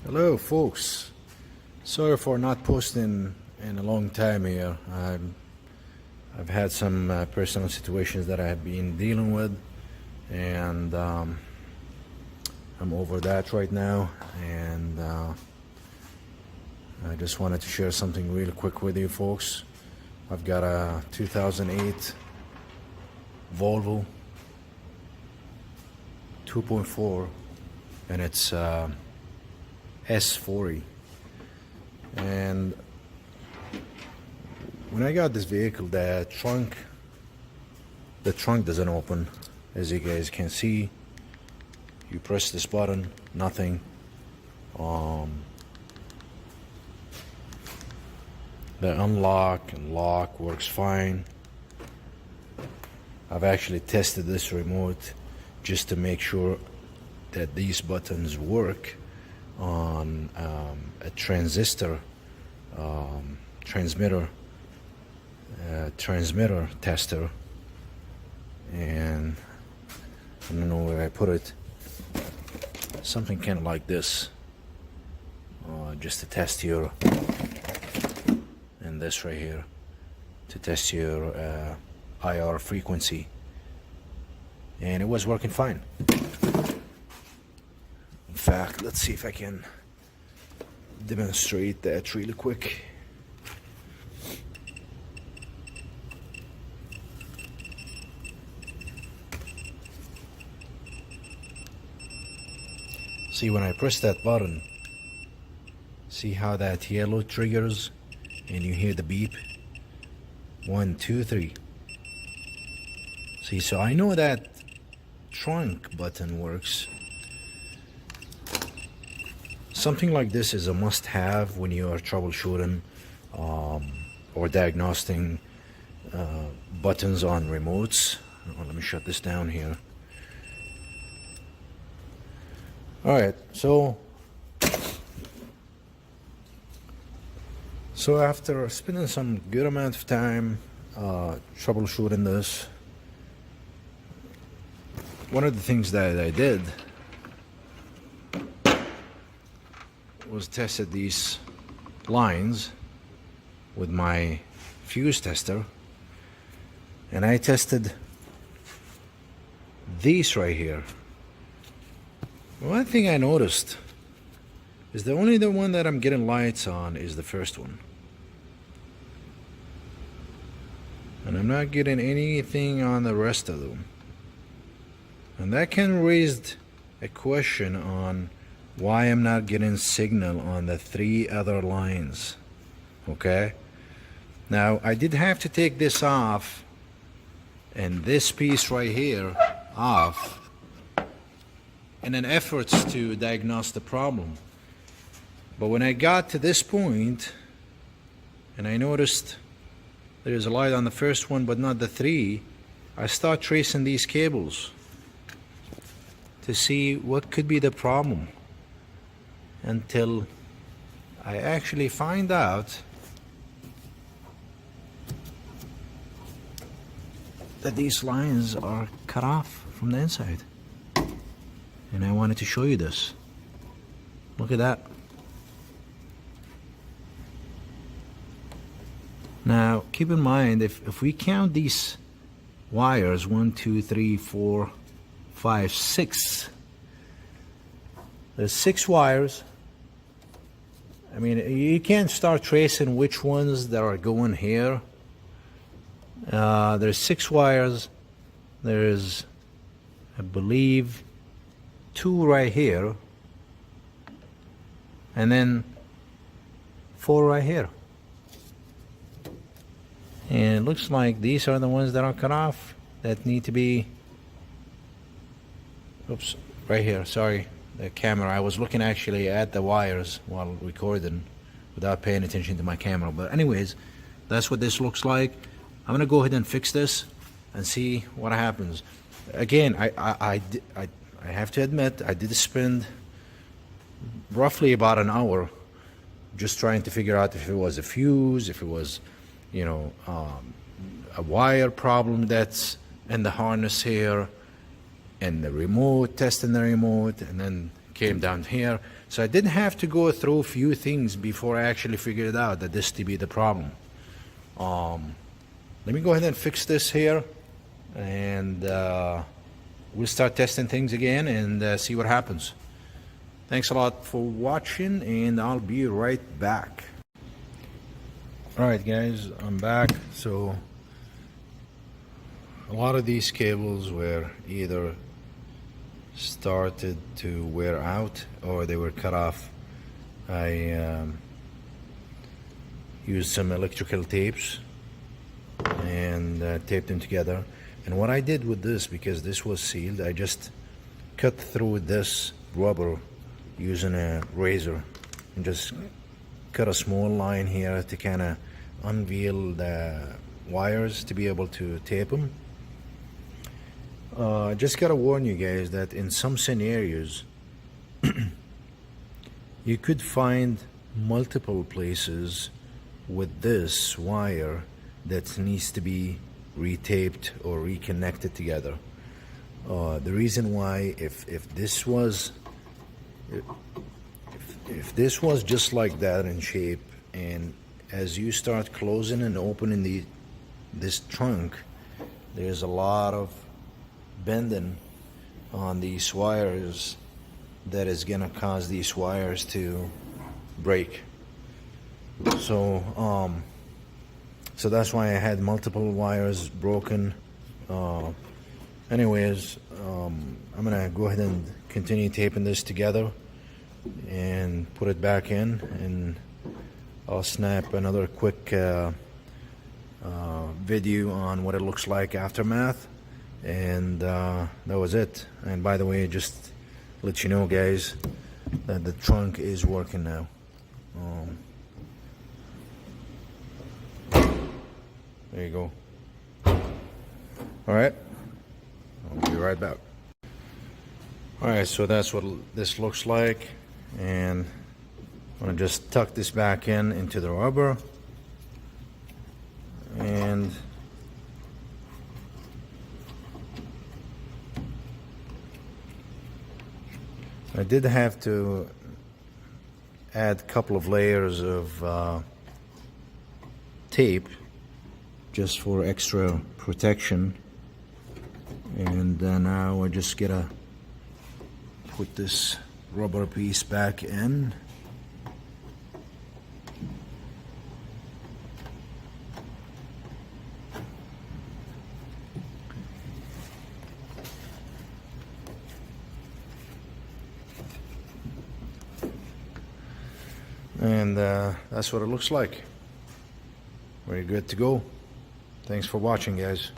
Hello folks, sorry for not posting in a long time here. I've had some personal situations that I've been dealing with, and I'm over that right now, and I just wanted to share something really quick with you folks. I've got a 2008 Volvo 2.4 and it's S40, and when I got this vehicle, the trunk doesn't open. As you guys can see, you press this button, nothing. The unlock and lock works fine. I've actually tested this remote just to make sure that these buttons work on a transmitter tester, and I don't know where I put it. Something kind of like this, just to test your, and this right here to test your IR frequency, and it was working fine. In fact, let's see if I can demonstrate that really quick. See, when I press that button, see how that yellow triggers and you hear the beep? 1, 2, 3. See, so I know that trunk button works. Something like this is a must-have when you are troubleshooting or diagnosing buttons on remotes. Let me shut this down here. Alright, so after spending some good amount of time troubleshooting this, one of the things that I did was tested these lines with my fuse tester, and I tested these right here. One thing I noticed is the one that I'm getting lights on is the first one, and I'm not getting anything on the rest of them, and that can raise a question on why I'm not getting signal on the 3 other lines. Okay, now I did have to take this off and this piece right here off in an effort to diagnose the problem. But when I got to this point and I noticed there's a light on the first one but not the 3, I start tracing these cables to see what could be the problem, until I actually find out that these lines are cut off from the inside. And I wanted to show you this. Look at that. Now keep in mind, if we count these wires, 1, 2, 3, 4, 5, 6, there's 6 wires. I mean, you can't start tracing which ones that are going here. There's 6 wires. There's, I believe, 2 right here, and then 4 right here. And it looks like these are the ones that are cut off, that need to be, oops, right here, sorry. The camera, I was looking actually at the wires while recording without paying attention to my camera. But anyways, that's what this looks like. I'm gonna go ahead and fix this and see what happens. Again, I have to admit, I did spend roughly about an hour just trying to figure out if it was a fuse, if it was, you know, a wire problem that's in the harness here, and the remote, testing the remote, and then came down here. So I did have to go through a few things before I actually figured out that this to be the problem. Let me go ahead and fix this here, and we'll start testing things again and see what happens. Thanks a lot for watching, and I'll be right back. Alright guys, I'm back. So a lot of these cables were either started to wear out or they were cut off. I used some electrical tapes and taped them together. And what I did with this, because this was sealed, I just cut through this rubber using a razor and just cut a small line here to kind of unveil the wires to be able to tape them. Just gotta warn you guys that in some scenarios you could find multiple places with this wire that needs to be retaped or reconnected together. The reason why, if this was just like that in shape, and as you start closing and opening this trunk, there's a lot of bending on these wires that is gonna cause these wires to break. So so that's why I had multiple wires broken. Anyways, I'm gonna go ahead and continue taping this together and put it back in, and I'll snap another quick video on what it looks like aftermath. And that was it. And by the way, just let you know guys that the trunk is working now. There you go. Alright, I'll be right back. Alright, so that's what this looks like, and I'm gonna just tuck this back into the rubber, and I did have to add a couple of layers of tape just for extra protection. And now I just gotta put this rubber piece back in. And that's what it looks like. We're good to go. Thanks for watching, guys.